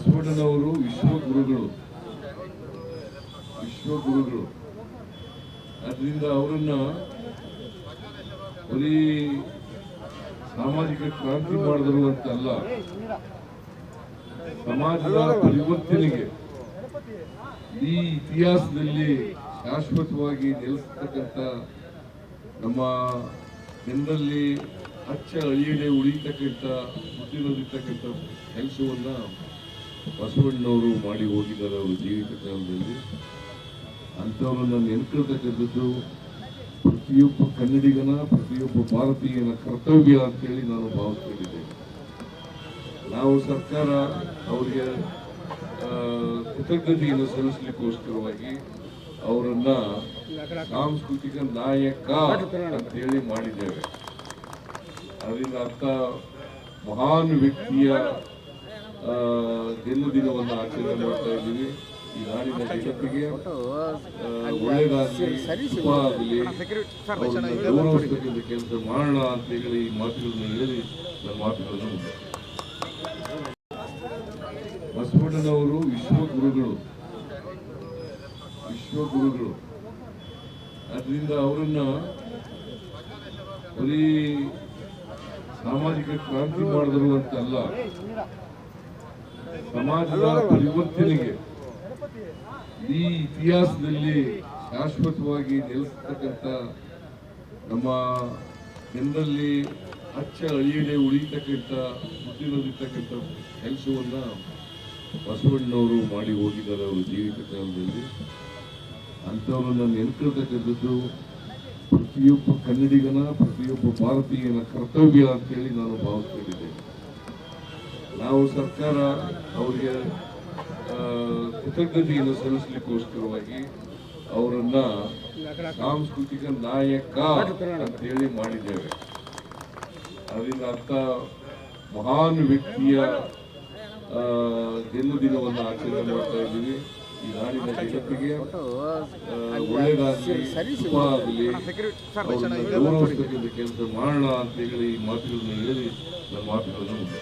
ಬಸವಣ್ಣನವರು ವಿಶ್ವಗುರುಗಳು. ಅದರಿಂದ ಅವರನ್ನ ಬರೀ ಸಾಮಾಜಿಕ ಕ್ರಾಂತಿ ಮಾಡಿದರು ಅಂತಲ್ಲ, ಸಮಾಜದ ಪರಿವರ್ತನೆಗೆ ಈ ಇತಿಹಾಸದಲ್ಲಿ ಶಾಶ್ವತವಾಗಿ ನೆಲೆಸತಕ್ಕಂಥ ನಮ್ಮ ಜನರಲ್ಲಿ ಅಚ್ಚ ಅಳಿಯದೆ ಉಳಿತಕ್ಕಂಥ ಬುದ್ಧಿನಲ್ಲಿರ್ತಕ್ಕಂಥ ಕೆಲಸವನ್ನ ಬಸವಣ್ಣನವರು ಮಾಡಿ ಹೋಗಿದ್ದಾರೆ ಅವರ ಜೀವಿತ ಕಾಲದಲ್ಲಿ. ಅಂಥವ್ರನ್ನ ನೆನ್ಕೊಳ್ತಕ್ಕಂಥದ್ದು ಪ್ರತಿಯೊಬ್ಬ ಕನ್ನಡಿಗನ, ಪ್ರತಿಯೊಬ್ಬ ಭಾರತೀಯನ ಕರ್ತವ್ಯ ಅಂತೇಳಿ ನಾನು ಭಾವಿಸ್ಕೊಂಡಿದ್ದೇನೆ. ನಾವು ಸರ್ಕಾರ ಅವರಿಗೆ ಕೃತಜ್ಞತೆಯನ್ನು ಸಲ್ಲಿಸಲಿಕ್ಕೋಸ್ಕರವಾಗಿ ಅವರನ್ನ ಸಾಂಸ್ಕೃತಿಕ ನಾಯಕ ಅಂತೇಳಿ ಮಾಡಿದ್ದೇವೆ. ಅದರಿಂದ ಅರ್ಥ ಮಹಾನ್ ವ್ಯಕ್ತಿಯ ಜನ್ಮದಿನವನ್ನು ಆಚರಣೆ ಮಾಡ್ತಾ ಇದ್ದೀವಿ. ಈ ನಾಡಿನ ಜಗತ್ತಿಗೆ ಒಳ್ಳೆಯದಾಗಲಿ, ಶುಭ ಆಗಲಿ, ಗೌರವಿಸ್ತಕ್ಕಂಥ ಕೆಲಸ ಮಾಡೋಣ ಅಂತ ಹೇಳಿ ಈ ಮಾತುಗಳನ್ನು ಹೇಳಿ ನನ್ನ ಮಾತುಗಳನ್ನು ಮುಂದೆ. ಬಸವಣ್ಣನವರು ವಿಶ್ವಗುರುಗಳು. ಅದರಿಂದ ಅವರನ್ನ ಬರೀ ಸಾಮಾಜಿಕ ಕ್ರಾಂತಿ ಮಾಡಿದರು ಅಂತಲ್ಲ, ಸಮಾಜದ ಪರಿವರ್ತನೆಗೆ ಈ ಇತಿಹಾಸದಲ್ಲಿ ಶಾಶ್ವತವಾಗಿ ನೆಲೆಸತಕ್ಕಂಥ ನಮ್ಮ ಜನರಲ್ಲಿ ಅಚ್ಚ ಅಳಿಯದೆ ಉಳಿತಕ್ಕಂಥ ಬುದ್ಧಿನಲ್ಲಿರ್ತಕ್ಕಂಥ ಕೆಲಸವನ್ನ ಬಸವಣ್ಣನವರು ಮಾಡಿ ಹೋಗಿದ್ದಾರೆ ಅವರ ಜೀವಿತ ಕಾಲದಲ್ಲಿ. ಅಂಥವ್ರನ್ನ ನೆನ್ಕೊಳ್ತಕ್ಕಂಥದ್ದು ಪ್ರತಿಯೊಬ್ಬ ಕನ್ನಡಿಗನ, ಪ್ರತಿಯೊಬ್ಬ ಭಾರತೀಯನ ಕರ್ತವ್ಯ ಅಂತೇಳಿ ನಾನು ಭಾವಿಸ್ಕೊಂಡಿದ್ದೇನೆ. ನಾವು ಸರ್ಕಾರ ಅವರಿಗೆ ಕೃತಜ್ಞತೆಯನ್ನು ಸಲ್ಲಿಸಲಿಕ್ಕೋಸ್ಕರವಾಗಿ ಅವರನ್ನ ಸಾಂಸ್ಕೃತಿಕ ನಾಯಕ ಅಂತೇಳಿ ಮಾಡಿದ್ದೇವೆ. ಅದರಿಂದ ಅರ್ಥ ಮಹಾನ್ ವ್ಯಕ್ತಿಯ ಜನ್ಮದಿನವನ್ನು ಆಚರಣೆ ಮಾಡ್ತಾ ಇದ್ದೀವಿ. ಈ ನಾಡಿನ ಜಗತ್ತಿಗೆ ಒಳ್ಳೆಯದಾಗಲಿ, ಶುಭ ಆಗಲಿ, ಗೌರವಿಸ್ತಕ್ಕಂಥ ಕೆಲಸ ಮಾಡೋಣ ಅಂತ ಹೇಳಿ ಈ ಮಾತುಗಳನ್ನು ಹೇಳಿ ನನ್ನ ಮಾತುಗಳನ್ನು ಮುಂದೆ.